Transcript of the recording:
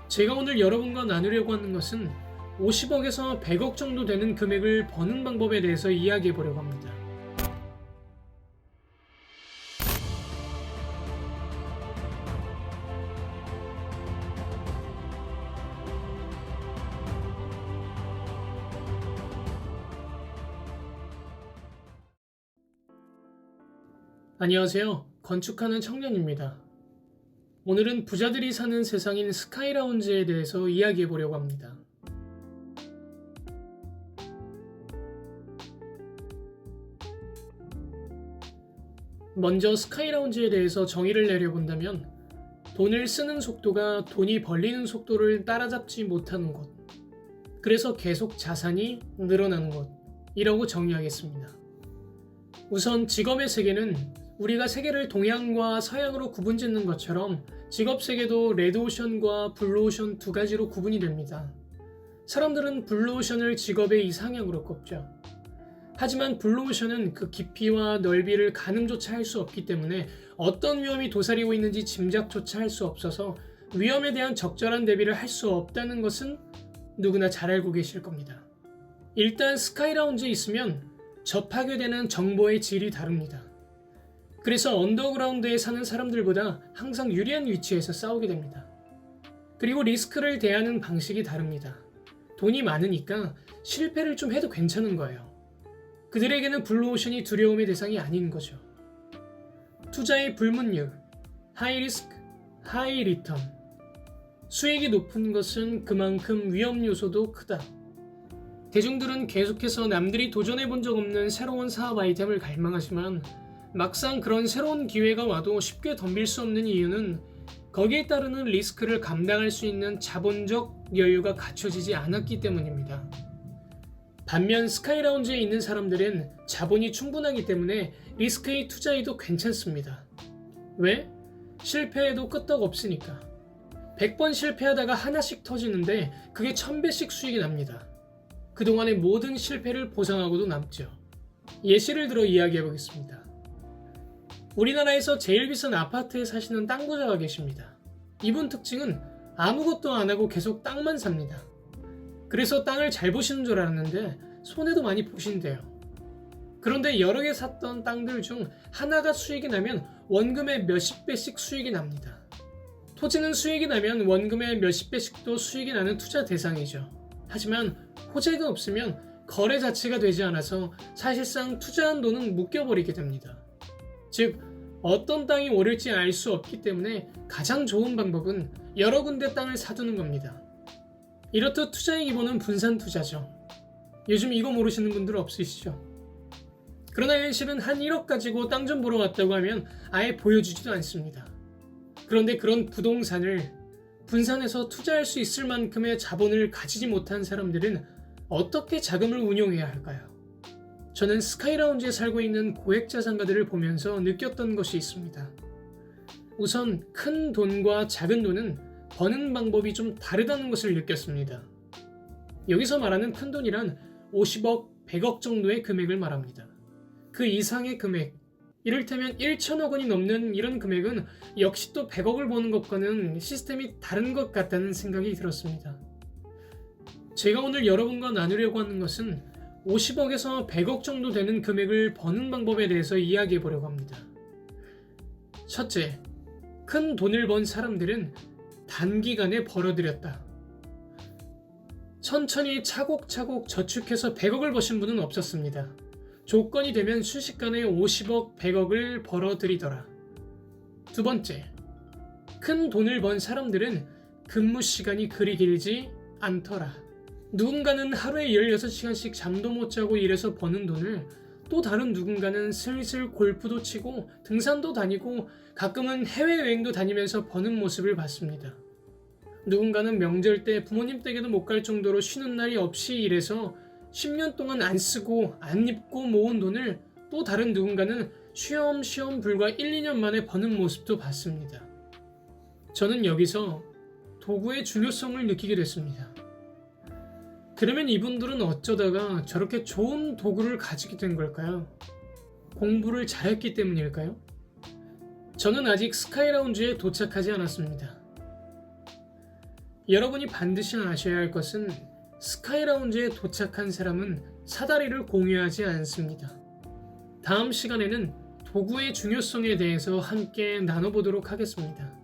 제가 오늘 여러분과 나누려고 하는 것은 50억에서 100억 정도 되는 금액을 버는 방법에 대해서 이야기해 보려고 합니다. 안녕하세요. 건축하는 청년입니다. 오늘은 부자들이 사는 세상인 스카이라운지에 대해서 이야기해 보려고 합니다. 먼저 스카이라운지에 대해서 정의를 내려본다면 돈을 쓰는 속도가 돈이 벌리는 속도를 따라잡지 못하는 곳, 그래서 계속 자산이 늘어나는 곳이라고 정의하겠습니다. 우선 직업의 세계는 우리가 세계를 동양과 서양으로 구분짓는 것처럼 직업 세계도 레드오션과 블루오션 두 가지로 구분이 됩니다. 사람들은 블루오션을 직업의 이상향으로 꼽죠. 하지만 블루오션은 그 깊이와 넓이를 가늠조차 할 수 없기 때문에 어떤 위험이 도사리고 있는지 짐작조차 할 수 없어서 위험에 대한 적절한 대비를 할 수 없다는 것은 누구나 잘 알고 계실 겁니다. 일단 스카이라운지에 있으면 접하게 되는 정보의 질이 다릅니다. 그래서 언더그라운드에 사는 사람들보다 항상 유리한 위치에서 싸우게 됩니다. 그리고 리스크를 대하는 방식이 다릅니다. 돈이 많으니까 실패를 좀 해도 괜찮은 거예요. 그들에게는 블루오션이 두려움의 대상이 아닌 거죠. 투자의 불문율, 하이 리스크, 하이 리턴. 수익이 높은 것은 그만큼 위험 요소도 크다. 대중들은 계속해서 남들이 도전해 본 적 없는 새로운 사업 아이템을 갈망하지만 막상 그런 새로운 기회가 와도 쉽게 덤빌 수 없는 이유는 거기에 따르는 리스크를 감당할 수 있는 자본적 여유가 갖춰지지 않았기 때문입니다. 반면 스카이라운지에 있는 사람들은 자본이 충분하기 때문에 리스크에 투자해도 괜찮습니다. 왜? 실패해도 끄떡없으니까. 100번 실패하다가 하나씩 터지는데 그게 1000배씩 수익이 납니다. 그동안의 모든 실패를 보상하고도 남죠. 예시를 들어 이야기해 보겠습니다. 우리나라에서 제일 비싼 아파트에 사시는 땅 부자가 계십니다. 이분 특징은 아무것도 안 하고 계속 땅만 삽니다. 그래서 땅을 잘 보시는 줄 알았는데 손해도 많이 보신대요. 그런데 여러 개 샀던 땅들 중 하나가 수익이 나면 원금의 몇십 배씩 수익이 납니다. 토지는 수익이 나면 원금의 몇십 배씩도 수익이 나는 투자 대상이죠. 하지만 호재가 없으면 거래 자체가 되지 않아서 사실상 투자한 돈은 묶여버리게 됩니다. 즉, 어떤 땅이 오를지 알 수 없기 때문에 가장 좋은 방법은 여러 군데 땅을 사두는 겁니다. 이렇듯 투자의 기본은 분산 투자죠. 요즘 이거 모르시는 분들 없으시죠? 그러나 현실은 한 1억 가지고 땅 좀 보러 왔다고 하면 아예 보여주지도 않습니다. 그런데 그런 부동산을 분산해서 투자할 수 있을 만큼의 자본을 가지지 못한 사람들은 어떻게 자금을 운용해야 할까요? 저는 스카이라운지에 살고 있는 고액자산가들을 보면서 느꼈던 것이 있습니다. 우선 큰 돈과 작은 돈은 버는 방법이 좀 다르다는 것을 느꼈습니다. 여기서 말하는 큰 돈이란 50억, 100억 정도의 금액을 말합니다. 그 이상의 금액, 이를테면 1천억 원이 넘는 이런 금액은 역시 또 100억을 버는 것과는 시스템이 다른 것 같다는 생각이 들었습니다. 제가 오늘 여러분과 나누려고 하는 것은 50억에서 100억 정도 되는 금액을 버는 방법에 대해서 이야기해 보려고 합니다. 첫째, 큰 돈을 번 사람들은 단기간에 벌어들였다. 천천히 차곡차곡 저축해서 100억을 버신 분은 없었습니다. 조건이 되면 순식간에 50억, 100억을 벌어들이더라. 두 번째, 큰 돈을 번 사람들은 근무 시간이 그리 길지 않더라. 누군가는 하루에 16시간씩 잠도 못 자고 일해서 버는 돈을 또 다른 누군가는 슬슬 골프도 치고 등산도 다니고 가끔은 해외여행도 다니면서 버는 모습을 봤습니다. 누군가는 명절 때 부모님 댁에도 못 갈 정도로 쉬는 날이 없이 일해서 10년 동안 안 쓰고 안 입고 모은 돈을 또 다른 누군가는 쉬엄쉬엄 불과 1, 2년 만에 버는 모습도 봤습니다. 저는 여기서 도구의 중요성을 느끼게 됐습니다. 그러면 이분들은 어쩌다가 저렇게 좋은 도구를 가지게 된 걸까요? 공부를 잘했기 때문일까요? 저는 아직 스카이라운지에 도착하지 않았습니다. 여러분이 반드시 아셔야 할 것은 스카이라운지에 도착한 사람은 사다리를 공유하지 않습니다. 다음 시간에는 도구의 중요성에 대해서 함께 나눠보도록 하겠습니다.